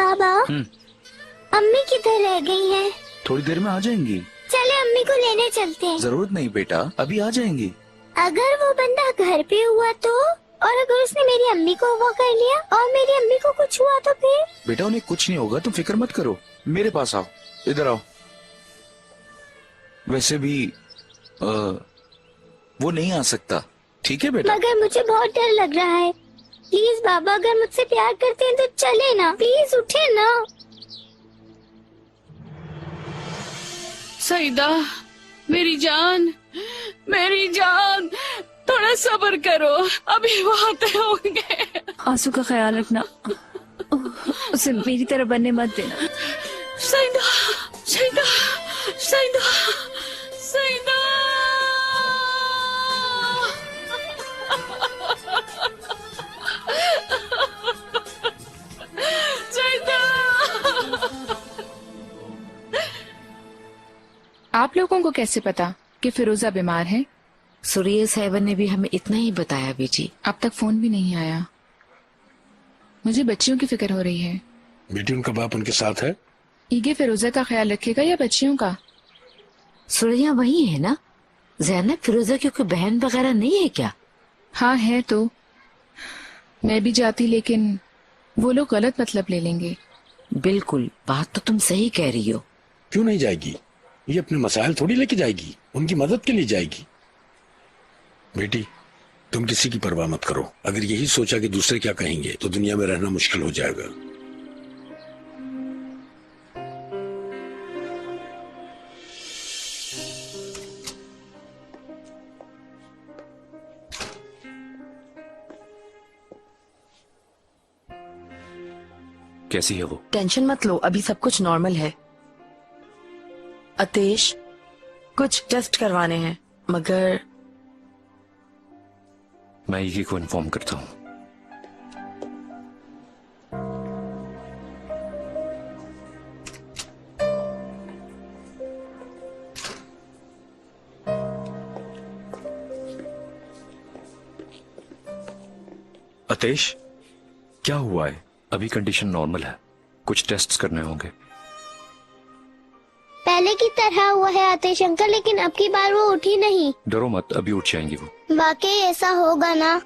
बाबा, अम्मी किधर रह गई हैं? थोड़ी देर में आ जाएंगी। चले अम्मी को लेने चलते हैं। जरूरत नहीं बेटा, अभी आ जाएंगी। अगर वो बंदा घर पे हुआ तो, और अगर उसने मेरी अम्मी को अगवा कर लिया और मेरी अम्मी को कुछ हुआ तो फिर? बेटा उन्हें कुछ नहीं होगा, तुम फिक्र मत करो। मेरे पास आओ, इधर आओ। वैसे भी वो नहीं आ सकता, ठीक है बेटा? मगर मुझे बहुत डर लग रहा है। प्लीज बाबा, अगर मुझसे प्यार करते हैं तो चले ना, प्लीज उठे ना। सईदा, मेरी जान, थोड़ा सब्र करो, अभी वो आते होंगे। आंसू का ख्याल रखना, उसे मेरी तरह बनने मत देना। सईदा, सईदा, सईदा, सईदा। आप लोगों को कैसे पता कि फिरोजा बीमार है? सुरिया साहिबा ने भी हमें इतना ही बताया बेटी। अब तक फोन भी नहीं आया। मुझे बच्चियों की फिक्र हो रही है। बेटी, उनका बाप उनके साथ है? ईगे फिरोजा का ख्याल रखेगा या बच्चियों का? सुरिया वही है ना? ज़ैनब फिरोजा की कोई बहन वगैरह नहीं है क्या? हाँ है तो। मैं भी जाती लेकिन वो लोग गलत मतलब ले लेंगे। बिल्कुल, बात तो तुम सही कह रही हो। क्यों नहीं जाएगी? ये अपने मसाइल थोड़ी लेके जाएगी, उनकी मदद के लिए जाएगी। बेटी, तुम किसी की परवाह मत करो। अगर यही सोचा कि दूसरे क्या कहेंगे तो दुनिया में रहना मुश्किल हो जाएगा। कैसी है वो? टेंशन मत लो, अभी सब कुछ नॉर्मल है। अतेश, कुछ टेस्ट करवाने हैं, मगर मैं ईगे को इन्फॉर्म करता हूँ। अतेश, क्या हुआ है? अभी कंडीशन नॉर्मल है, कुछ टेस्ट्स करने होंगे। पहले की तरह हुआ है आतिश अंकल, लेकिन अब की बार वो उठी नहीं। डरो मत, अभी उठ जाएंगी वो। वाकई ऐसा होगा ना?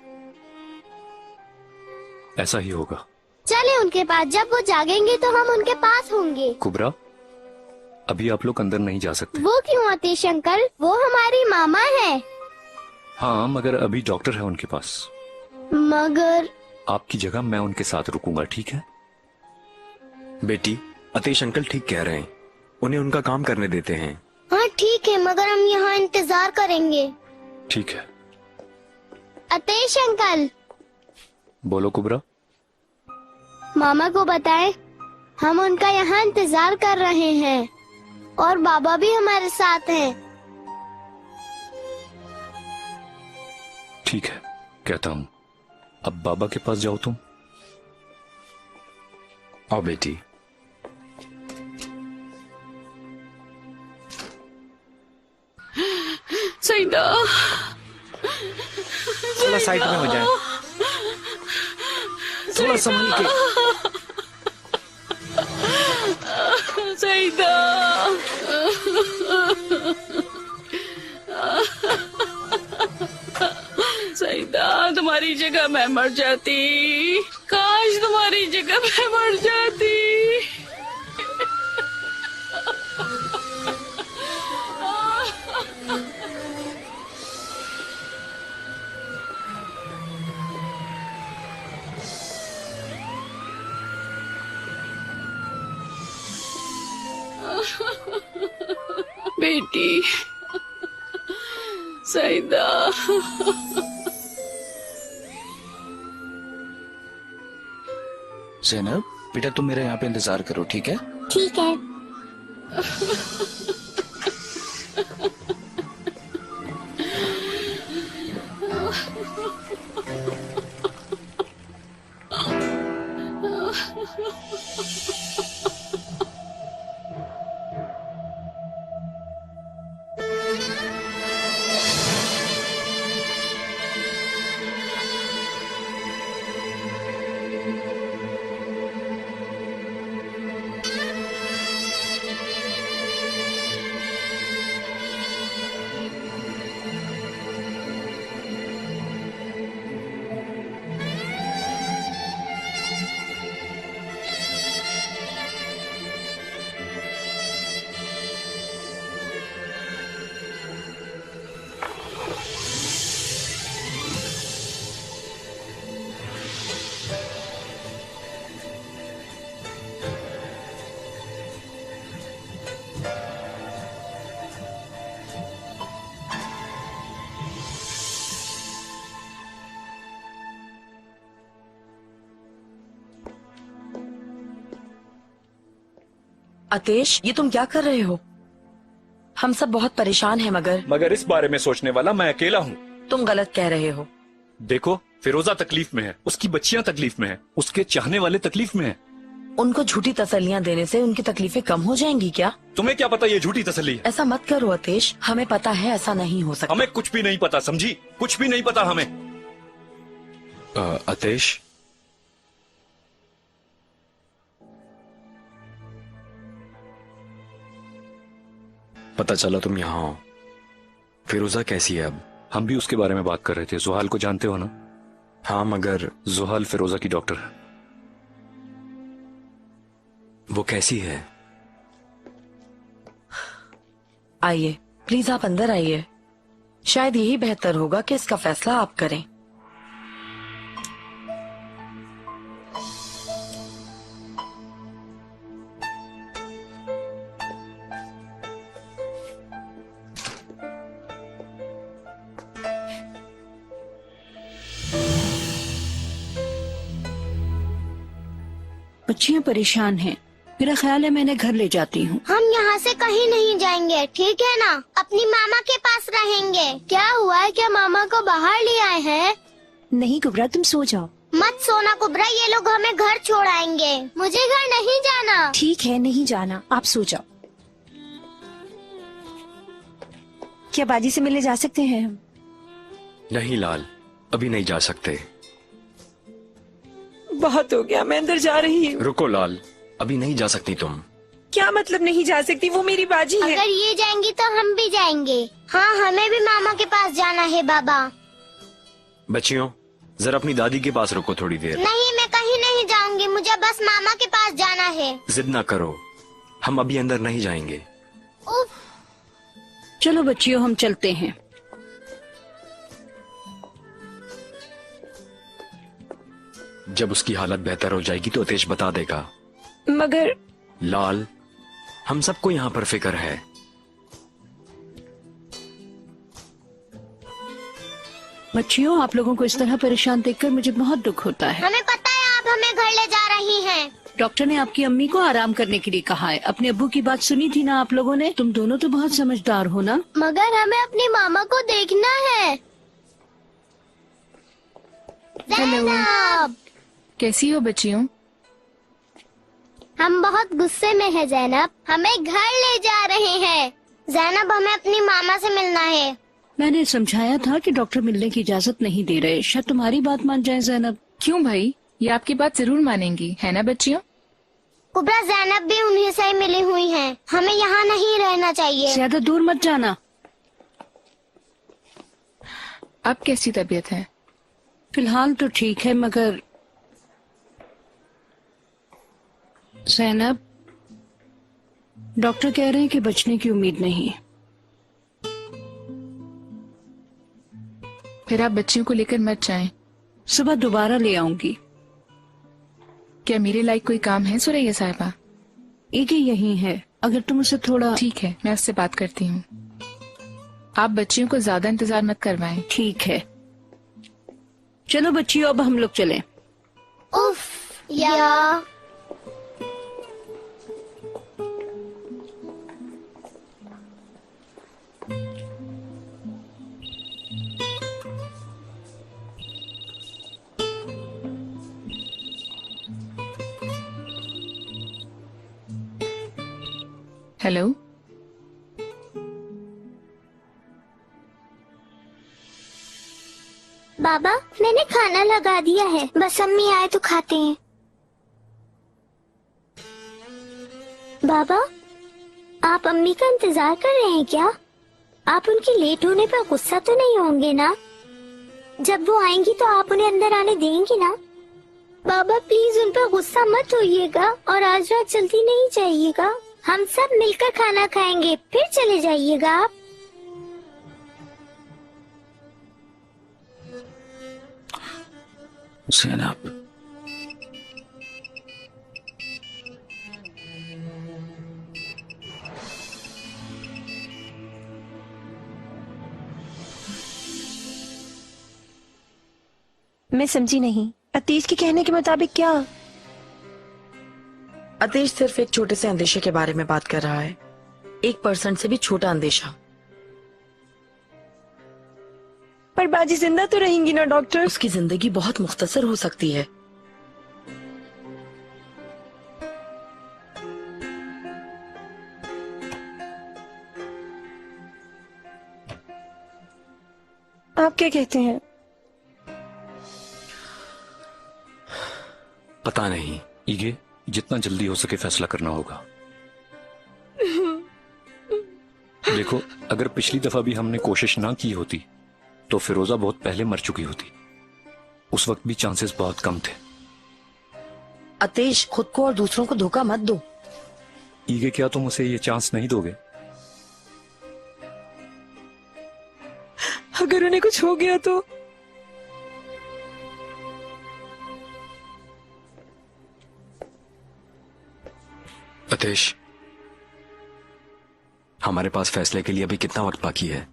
ऐसा ही होगा। चले उनके पास, जब वो जागेंगे तो हम उनके पास होंगे। कुबरा, अभी आप लोग अंदर नहीं जा सकते। वो क्यों आतिश अंकल? वो हमारी मामा है। हाँ, मगर अभी डॉक्टर है उनके पास। मगर आपकी जगह मैं उनके साथ रुकूंगा, ठीक है? बेटी, अतेश अंकल ठीक कह रहे हैं, उन्हें उनका काम करने देते हैं। हाँ ठीक है, मगर हम यहाँ इंतजार करेंगे। ठीक है। आतिश अंकल। बोलो कुबरा। मामा को बताएं हम उनका यहाँ इंतजार कर रहे हैं और बाबा भी हमारे साथ हैं। ठीक है, कहता हूँ। अब बाबा के पास जाओ तुम। आओ बेटी। सईदा, थोड़ा साइड में हो जाए, थोड़ा संभल के। सईदा, सईदा, तुम्हारी जगह मैं मर जाती। काश तुम्हारी जगह मैं मर जाती। बेटी, सईदा। ज़ैनब, बेटा तुम मेरे यहाँ पे इंतजार करो, ठीक है? ठीक है। अतेश, ये तुम क्या कर रहे हो? हम सब बहुत परेशान हैं मगर इस बारे में सोचने वाला मैं अकेला हूँ। तुम गलत कह रहे हो। देखो, फिरोजा तकलीफ में है, उसकी बच्चियां तकलीफ में है, उसके चाहने वाले तकलीफ में है। उनको झूठी तसल्लियां देने से उनकी तकलीफें कम हो जाएंगी क्या? तुम्हें क्या पता ये झूठी तसल्ली है? ऐसा मत करो अतेश, हमें पता है ऐसा नहीं हो सकता। हमें कुछ भी नहीं पता, समझी? कुछ भी नहीं पता हमें। अतेश, पता चला तुम यहाँ हो। फिरोजा कैसी है अब? हम भी उसके बारे में बात कर रहे थे। जुहाल को जानते हो ना? हाँ, मगर जुहाल फिरोजा की डॉक्टर है। वो कैसी है? आइए, प्लीज आप अंदर आइए। शायद यही बेहतर होगा कि इसका फैसला आप करें। बच्चियां परेशान हैं। मेरा ख्याल है मैंने घर ले जाती हूँ। हम यहाँ से कहीं नहीं जाएंगे, ठीक है ना? अपनी मामा के पास रहेंगे। क्या हुआ है? क्या मामा को बाहर ले आए हैं? नहीं कुबरा, तुम सो जाओ। मत सोना कुबरा, ये लोग हमें घर छोड़ आएंगे। मुझे घर नहीं जाना। ठीक है, नहीं जाना, आप सो जाओ। क्या बाजी से मिलने जा सकते हैं हम? नहीं लाल, अभी नहीं जा सकते। बहुत हो गया, मैं अंदर जा रही हूँ। रुको लाल, अभी नहीं जा सकती तुम। क्या मतलब नहीं जा सकती? वो मेरी बाजी है। अगर ये जाएंगी तो हम भी जाएंगे। हाँ, हमें भी मामा के पास जाना है बाबा। बच्चियों, जरा अपनी दादी के पास रुको थोड़ी देर। नहीं, मैं कहीं नहीं जाऊंगी, मुझे बस मामा के पास जाना है। जिद ना करो, हम अभी अंदर नहीं जाएंगे। उफ, चलो बच्चियों, हम चलते हैं। जब उसकी हालत बेहतर हो जाएगी तो अतेश बता देगा। मगर लाल, हम सबको यहाँ पर फिक्र है। बच्चियों, आप लोगों को इस तरह परेशान देखकर मुझे बहुत दुख होता है। हमें पता है आप हमें घर ले जा रही हैं। डॉक्टर ने आपकी अम्मी को आराम करने के लिए कहा है। अपने अब्बू की बात सुनी थी ना आप लोगों ने? तुम दोनों तो बहुत समझदार हो ना। मगर हमें अपनी मामा को देखना है। जैनब, कैसी हो बच्चियों? हम बहुत गुस्से में हैं जैनब, हमें घर ले जा रहे हैं। जैनब, हमें अपनी मामा से मिलना है। मैंने समझाया था कि डॉक्टर मिलने की इजाजत नहीं दे रहे। शायद तुम्हारी बात मान जाए जैनब। क्यों भाई, ये आपकी बात जरूर मानेंगी, है ना बच्चियों? कुबरा, जैनब भी उन्हीं से मिली हुई हैं। हमें यहाँ नहीं रहना चाहिए। ज्यादा दूर मत जाना। अब कैसी तबीयत है? फिलहाल तो ठीक है, मगर जैनब, डॉक्टर कह रहे हैं कि बचने की उम्मीद नहीं। फिर आप बच्चियों को लेकर मत जाएं। सुबह दोबारा ले आऊंगी। क्या मेरे लायक कोई काम है सुरैया साहिबा? एक ही यही है, अगर तुम उसे थोड़ा। ठीक है, मैं उससे बात करती हूँ। आप बच्चियों को ज्यादा इंतजार मत करवाएं। ठीक है, चलो बच्चियों, अब हम लोग चलें। उफ, या हेलो, बाबा, मैंने खाना लगा दिया है, बस अम्मी आए तो खाते हैं। बाबा, आप अम्मी का इंतजार कर रहे हैं क्या? आप उनके लेट होने पर गुस्सा तो नहीं होंगे ना? जब वो आएंगी तो आप उन्हें अंदर आने देंगी ना? बाबा प्लीज उन पर गुस्सा मत होइएगा और आज रात जल्दी नहीं जाइएगा। हम सब मिलकर खाना खाएंगे, फिर चले जाइएगा आप। जैनब, मैं समझी नहीं, अतीश के कहने के मुताबिक क्या? अतीश सिर्फ एक छोटे से अंदेशे के बारे में बात कर रहा है, 1% से भी छोटा अंदेशा। पर बाजी जिंदा तो रहेंगी ना डॉक्टर? उसकी जिंदगी बहुत मुख्तसर हो सकती है। आप क्या कहते हैं? पता नहीं। ईगे, जितना जल्दी हो सके फैसला करना होगा। देखो, अगर पिछली दफा भी हमने कोशिश ना की होती तो फिरोजा बहुत पहले मर चुकी होती। उस वक्त भी चांसेस बहुत कम थे। अतीश, खुद को और दूसरों को धोखा मत दो। ईगे, क्या तुम उसे ये चांस नहीं दोगे? अगर उन्हें कुछ हो गया तो? अतेश, हमारे पास फैसले के लिए अभी कितना वक्त बाकी है?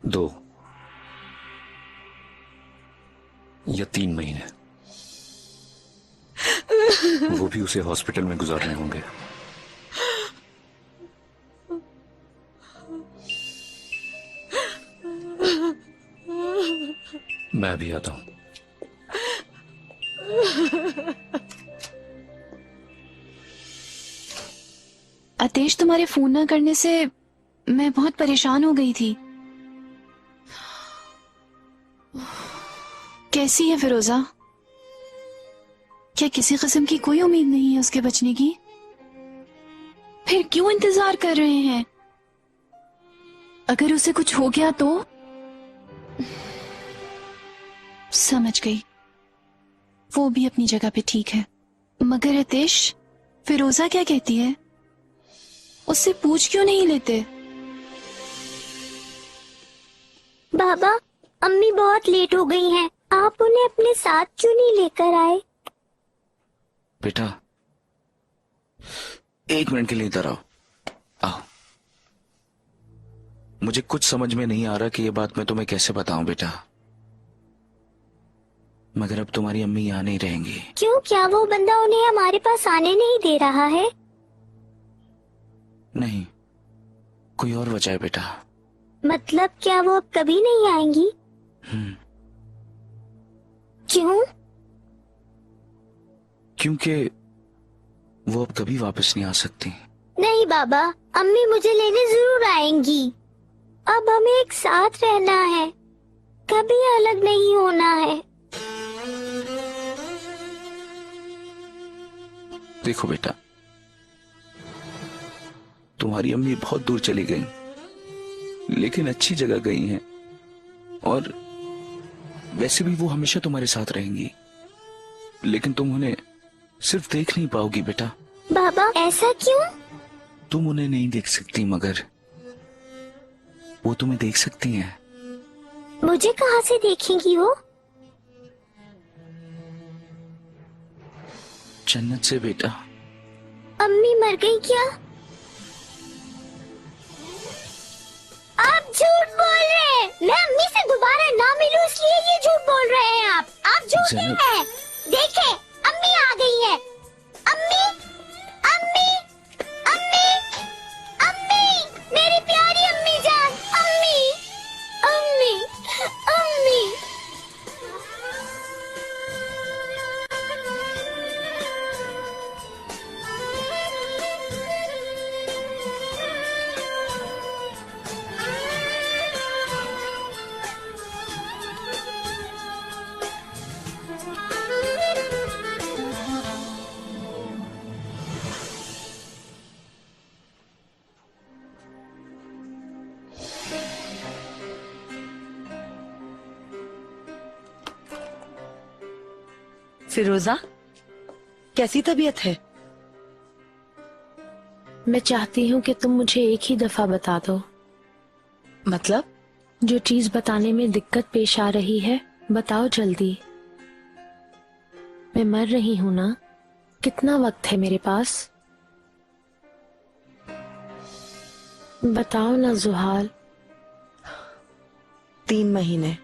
दो या 3 महीने। वो भी उसे हॉस्पिटल में गुजारने होंगे। मैं भी आता हूं। अतेश, तुम्हारे फोन ना करने से मैं बहुत परेशान हो गई थी। कैसी है फिरोजा? क्या किसी किस्म की कोई उम्मीद नहीं है उसके बचने की? फिर क्यों इंतजार कर रहे हैं? अगर उसे कुछ हो गया तो? समझ गई, वो भी अपनी जगह पे ठीक है। मगर हितेश, फिरोजा क्या कहती है? उससे पूछ क्यों नहीं लेते? बाबा, अम्मी बहुत लेट हो गई हैं। आप उन्हें अपने साथ क्यों नहीं लेकर आए? बेटा, 1 मिनट के लिए इधर आओ। आओ। मुझे कुछ समझ में नहीं आ रहा कि ये बात मैं तुम्हें कैसे बताऊं बेटा, मगर अब तुम्हारी अम्मी यहाँ नहीं रहेंगी। क्यों? क्या वो बंदा उन्हें हमारे पास आने नहीं दे रहा है? नहीं, कोई और वजह है बेटा। मतलब क्या वो अब कभी नहीं आएंगी? क्यों? क्योंकि वो अब कभी वापस नहीं आ सकती। नहीं बाबा, अम्मी मुझे लेने जरूर आएंगी। अब हमें एक साथ रहना है, कभी अलग नहीं होना है। देखो बेटा, तुम्हारी अम्मी बहुत दूर चली गई, लेकिन अच्छी जगह गई हैं, और वैसे भी वो हमेशा तुम्हारे साथ रहेंगी, लेकिन तुम उन्हें सिर्फ देख नहीं पाओगी बेटा। बाबा, ऐसा क्यों? तुम उन्हें नहीं देख सकती, मगर वो तुम्हें देख सकती हैं। मुझे कहाँ से देखेंगी वो? जन्नत से बेटा। अम्मी मर गई क्या? आप झूठ बोल रहे हैं। मैं अम्मी से दोबारा ना मिलूं इसलिए ये झूठ बोल रहे हैं आप झूठे हैं। देखें, अम्मी आ गई है। अम्मी, अम्मी, अम्मी, अम्मी, मेरी प्यारी अम्मी जान, अम्मी, अम्मी, अम्मी। फिरोजा, कैसी तबीयत है? मैं चाहती हूँ कि तुम मुझे एक ही दफा बता दो। मतलब? जो चीज बताने में दिक्कत पेश आ रही है, बताओ जल्दी। मैं मर रही हूँ ना, कितना वक्त है मेरे पास? बताओ ना जुहाल। 3 महीने।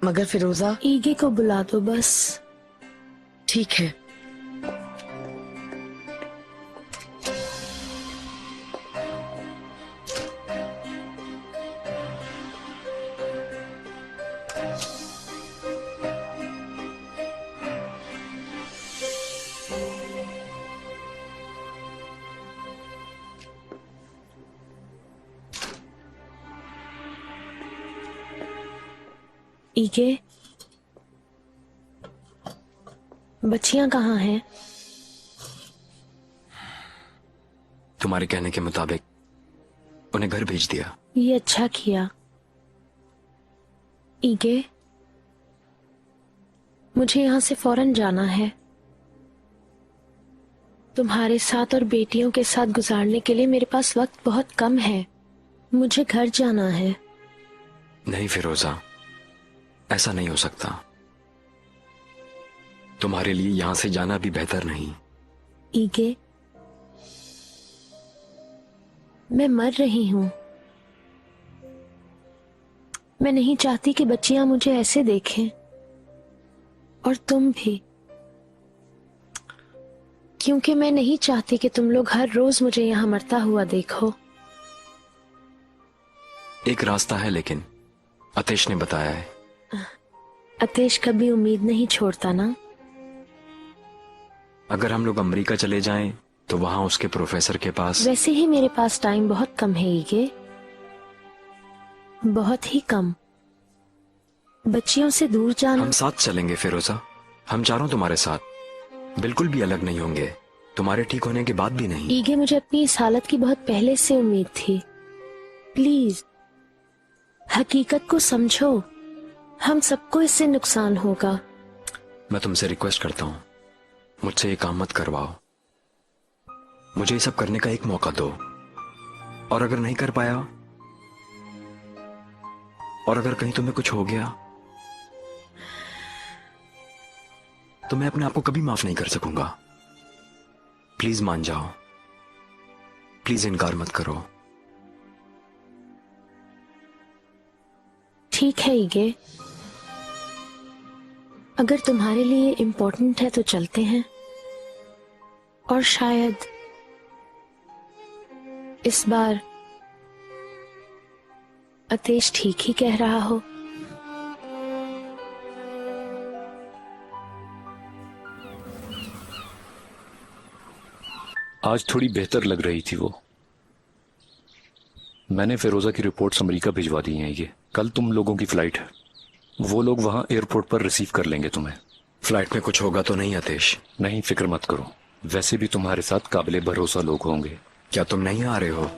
मगर फिरोजा, ईगे को बुला दो बस। ठीक है। ईगे, बच्चियां कहाँ हैं? तुम्हारे कहने के मुताबिक उन्हें घर भेज दिया। ये अच्छा किया। ईगे, मुझे यहाँ से फौरन जाना है। तुम्हारे साथ और बेटियों के साथ गुजारने के लिए मेरे पास वक्त बहुत कम है। मुझे घर जाना है। नहीं फिरोजा, ऐसा नहीं हो सकता। तुम्हारे लिए यहां से जाना भी बेहतर नहीं। ईगे, मैं मर रही हूं। मैं नहीं चाहती कि बच्चियां मुझे ऐसे देखें, और तुम भी, क्योंकि मैं नहीं चाहती कि तुम लोग हर रोज मुझे यहां मरता हुआ देखो। एक रास्ता है, लेकिन अतेश ने बताया है। अतेश कभी उम्मीद नहीं छोड़ता ना। अगर हम लोग अमेरिका चले जाएं तो वहां उसके प्रोफेसर के पास। वैसे ही मेरे पास टाइम बहुत कम है ईगे, बहुत ही कम। बच्चियों से दूर जाना। हम साथ चलेंगे फिरोजा, हम चारों तुम्हारे साथ। बिल्कुल भी अलग नहीं होंगे, तुम्हारे ठीक होने के बाद भी नहीं। ईगे, मुझे अपनी इस हालत की बहुत पहले से उम्मीद थी। प्लीज हकीकत को समझो, हम सबको इससे नुकसान होगा। मैं तुमसे रिक्वेस्ट करता हूं, मुझसे ये काम मत करवाओ। मुझे ये सब करने का एक मौका दो, और अगर नहीं कर पाया, और अगर कहीं तुम्हें कुछ हो गया, तो मैं अपने आप को कभी माफ नहीं कर सकूंगा। प्लीज मान जाओ, प्लीज इनकार मत करो। ठीक है ईगे, अगर तुम्हारे लिए इम्पोर्टेंट है तो चलते हैं। और शायद इस बार अतेश ठीक ही कह रहा हो। आज थोड़ी बेहतर लग रही थी वो। मैंने फिरोजा की रिपोर्ट्स अमेरिका भिजवा दी हैं। ये कल तुम लोगों की फ्लाइट है, वो लोग वहां एयरपोर्ट पर रिसीव कर लेंगे तुम्हें। फ्लाइट में कुछ होगा तो नहीं अतेश? नहीं, फिक्र मत करो। वैसे भी तुम्हारे साथ काबिले भरोसा लोग होंगे। क्या तुम नहीं आ रहे हो?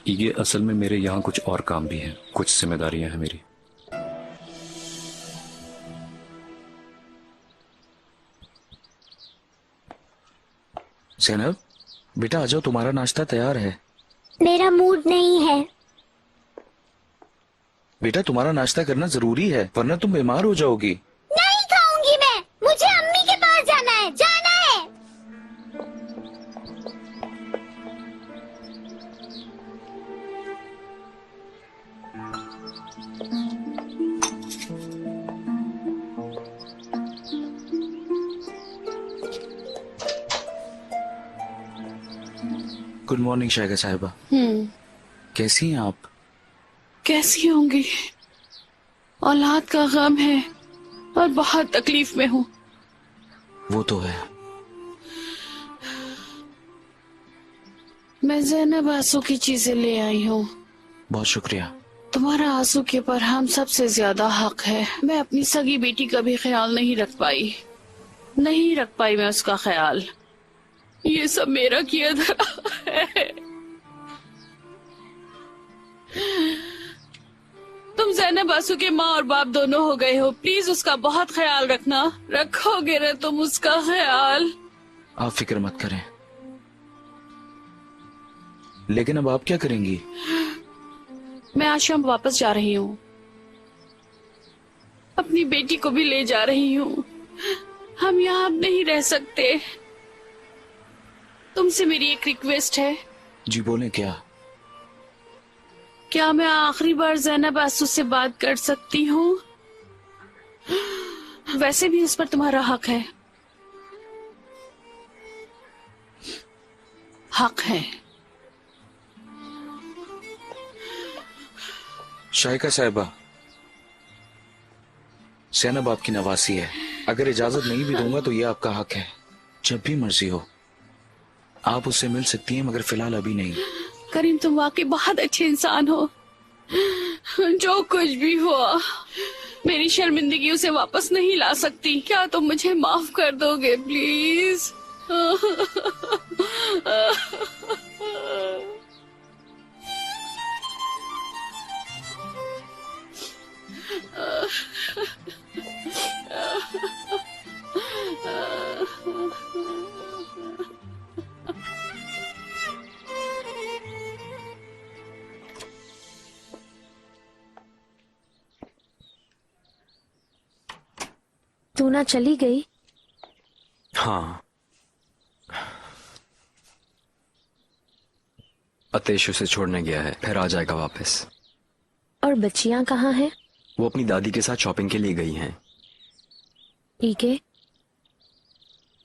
ये असल में मेरे यहाँ कुछ और काम भी हैं, कुछ जिम्मेदारियां हैं मेरी। ज़ैनब, बेटा आ जाओ, तुम्हारा नाश्ता तैयार है। मेरा मूड नहीं है। बेटा तुम्हारा नाश्ता करना जरूरी है, वरना तुम बीमार हो जाओगी। नहीं खाऊंगी मैं, मुझे अम्मी के पास जाना है, जाना है। गुड मॉर्निंग शायगा साहिबा। कैसी हैं आप? कैसी होंगी? औलाद का गम है और बहुत तकलीफ में हूँ। वो तो है। मैं ज़ैनब आंसू की चीजें ले आई हूँ। बहुत शुक्रिया। तुम्हारा आंसू के पर हम सबसे ज्यादा हक है। मैं अपनी सगी बेटी का भी ख्याल नहीं रख पाई, नहीं रख पाई मैं उसका ख्याल। ये सब मेरा किया धरा है। तुम ज़ैनब आंसू के माँ और बाप दोनों हो गए हो, प्लीज उसका बहुत ख्याल रखना। रखोगे ना तुम उसका ख्याल? आप फिक्र मत करें। लेकिन अब आप क्या करेंगी? मैं आश्रम वापस जा रही हूँ, अपनी बेटी को भी ले जा रही हूँ। हम यहाँ अब नहीं रह सकते। तुमसे मेरी एक रिक्वेस्ट है। जी बोलें। क्या? क्या मैं आखिरी बार ज़ैनब आसू से बात कर सकती हूँ? वैसे भी इस पर तुम्हारा हक है। हक है। शाइका साहिबा, ज़ैनब आपकी नवासी है। अगर इजाजत नहीं भी दूंगा तो ये आपका हक है। जब भी मर्जी हो आप उससे मिल सकती हैं, मगर फिलहाल अभी नहीं। करीम, तुम वाकई बहुत अच्छे इंसान हो। जो कुछ भी हुआ, मेरी शर्मिंदगी उसे वापस नहीं ला सकती। क्या तुम मुझे माफ कर दोगे प्लीज? तू ना चली गई? हाँ, अतेश उसे छोड़ने गया है, फिर आ जाएगा वापस। और बच्चियां कहाँ हैं? वो अपनी दादी के साथ शॉपिंग के लिए गई हैं। ठीक है,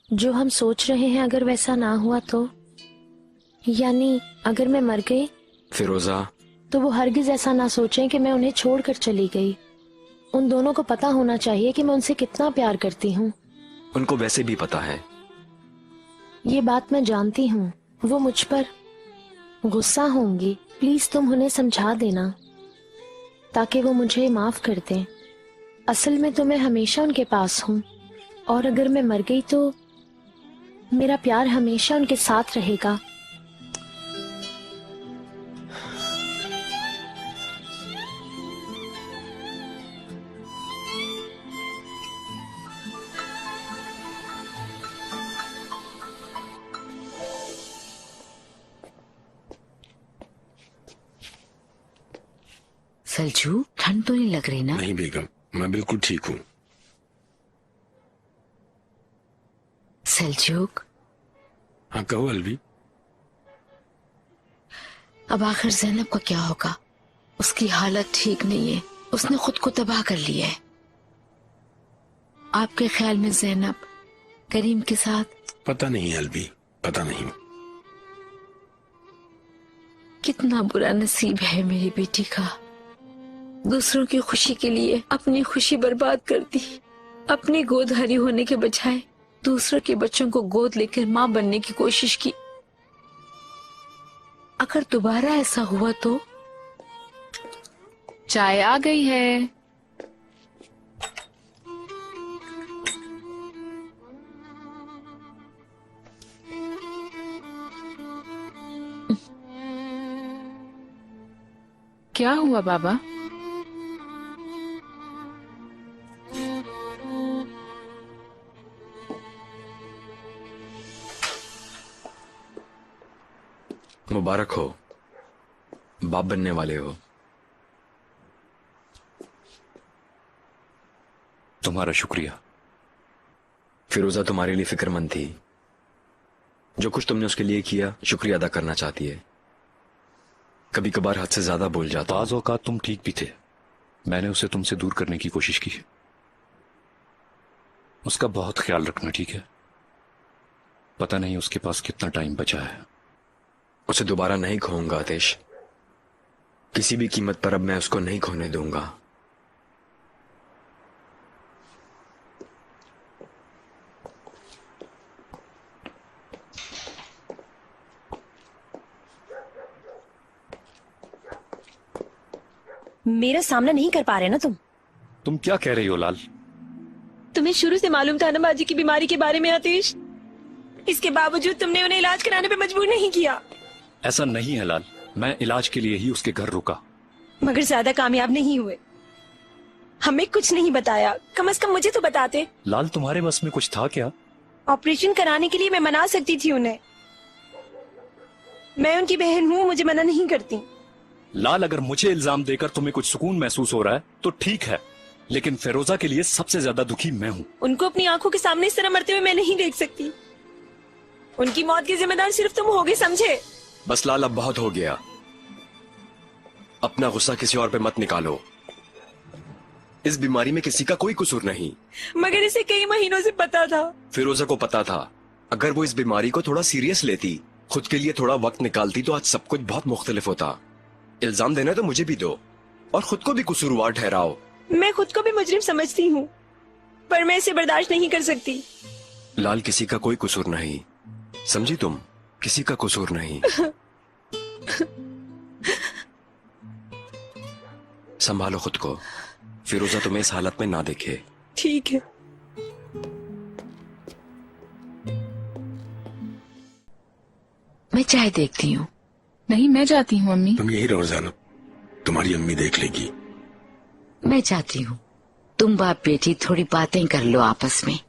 जो हम सोच रहे हैं अगर वैसा ना हुआ तो, यानी अगर मैं मर गई फिरोजा, तो वो हरगिज ऐसा ना सोचें कि मैं उन्हें छोड़कर चली गई। उन दोनों को पता होना चाहिए कि मैं उनसे कितना प्यार करती हूँ। उनको वैसे भी पता है। ये बात मैं जानती हूँ। वो मुझ पर गुस्सा होंगी। प्लीज तुम उन्हें समझा देना ताकि वो मुझे माफ कर दें। असल में तो मैं हमेशा उनके पास हूँ, और अगर मैं मर गई तो मेरा प्यार हमेशा उनके साथ रहेगा। सलजू, ठंड तो नहीं लग रही ना? नहीं बेगम, मैं बिल्कुल ठीक हूँ। सलजूक, हाँ कहो अलवी। अब आखिर ज़ैनब का क्या होगा? उसकी हालत ठीक नहीं है। उसने खुद को तबाह कर लिया है। आपके ख्याल में ज़ैनब करीम के साथ? पता नहीं अलवी, पता नहीं। कितना बुरा नसीब है मेरी बेटी का। दूसरों की खुशी के लिए अपनी खुशी बर्बाद कर दी। अपनी गोदहारी होने के बजाय दूसरों के बच्चों को गोद लेकर मां बनने की कोशिश की। अगर दोबारा ऐसा हुआ तो? चाय आ गई है। क्या हुआ बाबा? मुबारक हो, बाप बनने वाले हो। तुम्हारा शुक्रिया। फिरोजा तुम्हारे लिए फिक्रमंद थी। जो कुछ तुमने उसके लिए किया, शुक्रिया अदा करना चाहती है। कभी कभार हद से ज्यादा बोल जाता। बाज़ औक़ात तुम ठीक भी थे। मैंने उसे तुमसे दूर करने की कोशिश की। उसका बहुत ख्याल रखना, ठीक है? पता नहीं उसके पास कितना टाइम बचा है। उसे दोबारा नहीं खोऊंगा आतिश। किसी भी कीमत पर अब मैं उसको नहीं खोने दूंगा। मेरा सामना नहीं कर पा रहे ना तुम क्या कह रही हो लाल? तुम्हें शुरू से मालूम था ना बाजी की बीमारी के बारे में आतिश। इसके बावजूद तुमने उन्हें इलाज कराने पे मजबूर नहीं किया। ऐसा नहीं है लाल, मैं इलाज के लिए ही उसके घर रुका। मगर ज्यादा कामयाब नहीं हुए। हमें कुछ नहीं बताया, कम से कम मुझे तो बताते। लाल, तुम्हारे बस में कुछ था क्या? ऑपरेशन कराने के लिए मैं मना सकती थी उन्हें। मैं उनकी बहन हूँ, मुझे मना नहीं करती। लाल, अगर मुझे इल्जाम देकर तुम्हें कुछ सुकून महसूस हो रहा है तो ठीक है, लेकिन फिरोजा के लिए सबसे ज्यादा दुखी मैं हूँ। उनको अपनी आंखों के सामने इस तरह मरते हुए मैं नहीं देख सकती। उनकी मौत की जिम्मेदार सिर्फ तुम होगे, समझे? बस लाल, अब बहुत हो गया। अपना गुस्सा किसी और पे मत निकालो। इस बीमारी में किसी का कोई कसूर नहीं। मगर इसे कई महीनों से पता था। फिरोजा को पता था। अगर वो इस बीमारी को थोड़ा सीरियस लेती, खुद के लिए थोड़ा वक्त निकालती, तो आज सब कुछ बहुत मुख्तलिफ होता। इल्जाम देना तो मुझे भी दो और खुद को भी कसूरवार ठहराओ। मैं खुद को भी मुजरिम समझती हूँ, पर मैं इसे बर्दाश्त नहीं कर सकती। लाल, किसी का कोई कसूर नहीं, समझी तुम? किसी का कसूर नहीं। संभालो खुद को। फिरोजा तुम्हें इस हालत में ना देखे। ठीक है। मैं चाय देखती हूँ। नहीं, मैं जाती हूँ अम्मी। तुम यही रहो ज़ैनब, तुम्हारी अम्मी देख लेगी। मैं जाती हूँ। तुम बाप बेटी थोड़ी बातें कर लो आपस में।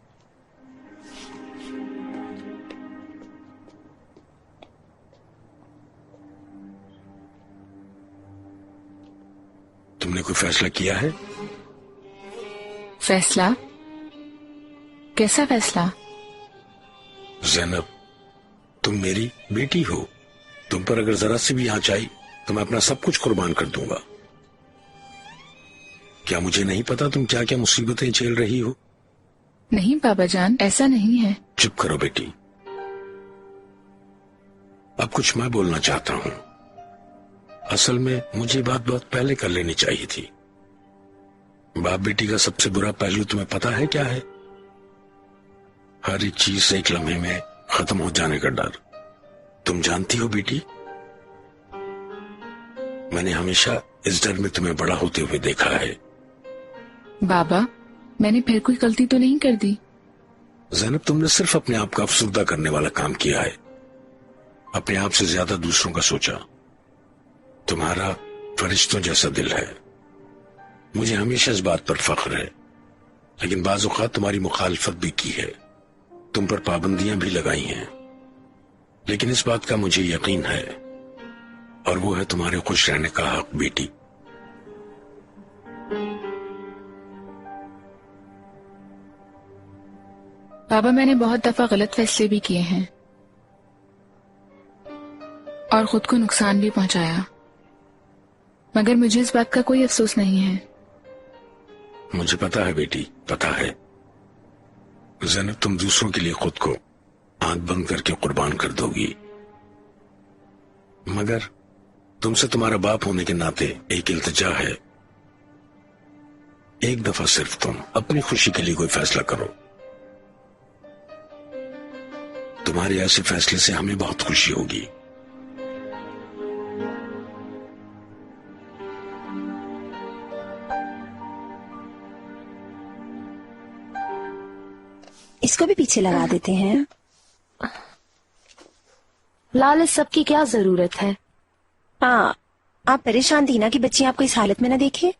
तुमने कोई फैसला किया है? फैसला? कैसा फैसला? ज़ैनब, तुम मेरी बेटी हो। तुम पर अगर जरा सी भी आंच आई तो मैं अपना सब कुछ कुर्बान कर दूंगा। क्या मुझे नहीं पता तुम क्या क्या मुसीबतें झेल रही हो? नहीं बाबा जान, ऐसा नहीं है। चुप करो बेटी। अब कुछ मैं बोलना चाहता हूं। असल में मुझे बात बहुत पहले कर लेनी चाहिए थी। बाप बेटी का सबसे बुरा पहलू तुम्हें पता है क्या है? हर एक चीज एक लम्हे में खत्म हो जाने का डर। तुम जानती हो बेटी, मैंने हमेशा इस डर में तुम्हें बड़ा होते हुए देखा है। बाबा, मैंने फिर कोई गलती तो नहीं कर दी? ज़ैनब, तुमने सिर्फ अपने आप को अफसुर्दा करने वाला काम किया है। अपने आप से ज्यादा दूसरों का सोचा। तुम्हारा फरिश्तों जैसा दिल है। मुझे हमेशा इस बात पर फख्र है, लेकिन बाज़ औक़ात तुम्हारी मुखालफत भी की है, तुम पर पाबंदियां भी लगाई हैं। लेकिन इस बात का मुझे यकीन है, और वो है तुम्हारे खुश रहने का हक बेटी। बाबा, मैंने बहुत दफा गलत फैसले भी किए हैं और खुद को नुकसान भी पहुंचाया, मगर मुझे इस बात का कोई अफसोस नहीं है। मुझे पता है बेटी, पता है। ज़ैनब, तुम दूसरों के लिए खुद को आंख बंद करके कुर्बान कर दोगी, मगर तुमसे तुम्हारा बाप होने के नाते एक इल्तिजा है। एक दफा सिर्फ तुम अपनी खुशी के लिए कोई फैसला करो। तुम्हारे ऐसे फैसले से हमें बहुत खुशी होगी। इसको भी पीछे लगा देते हैं। लाल, इस सब की क्या जरूरत है? हाँ, आप परेशान थी ना कि बच्ची आपको इस हालत में ना देखे।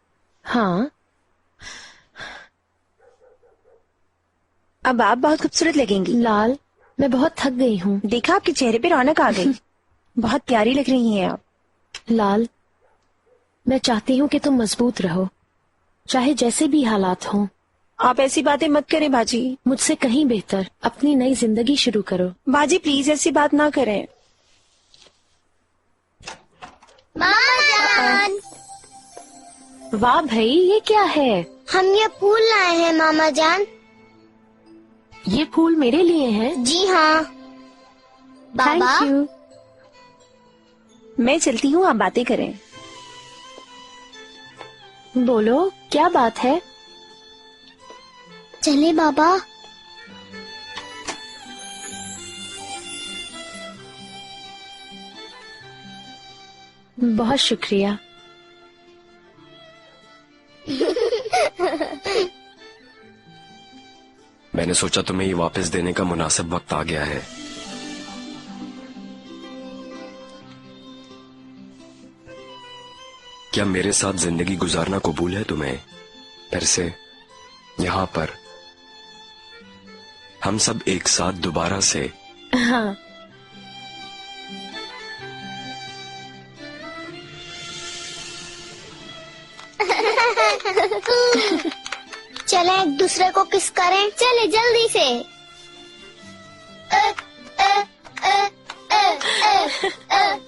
हाँ, अब आप बहुत खूबसूरत लगेंगी। लाल, मैं बहुत थक गई हूँ। देखा, आपके चेहरे पे रौनक आ गई। बहुत प्यारी लग रही हैं आप। लाल, मैं चाहती हूँ कि तुम मजबूत रहो, चाहे जैसे भी हालात हों। आप ऐसी बातें मत करें बाजी। मुझसे कहीं बेहतर अपनी नई जिंदगी शुरू करो। बाजी प्लीज ऐसी बात ना करें। मामा जान, वाह भाई, ये क्या है? हम ये फूल लाए हैं मामा जान। ये फूल मेरे लिए हैं? जी हाँ बाबा। Thank you. मैं चलती हूँ, आप बातें करें। बोलो, क्या बात है? चले बाबा। बहुत शुक्रिया। मैंने सोचा तुम्हें ये वापस देने का मुनासिब वक्त आ गया है। क्या मेरे साथ जिंदगी गुजारना कबूल है तुम्हें? फिर से यहाँ पर हम सब एक साथ दोबारा से। हाँ। चलें एक दूसरे को किस करें। चले जल्दी से। अ, अ, अ, अ, अ, अ,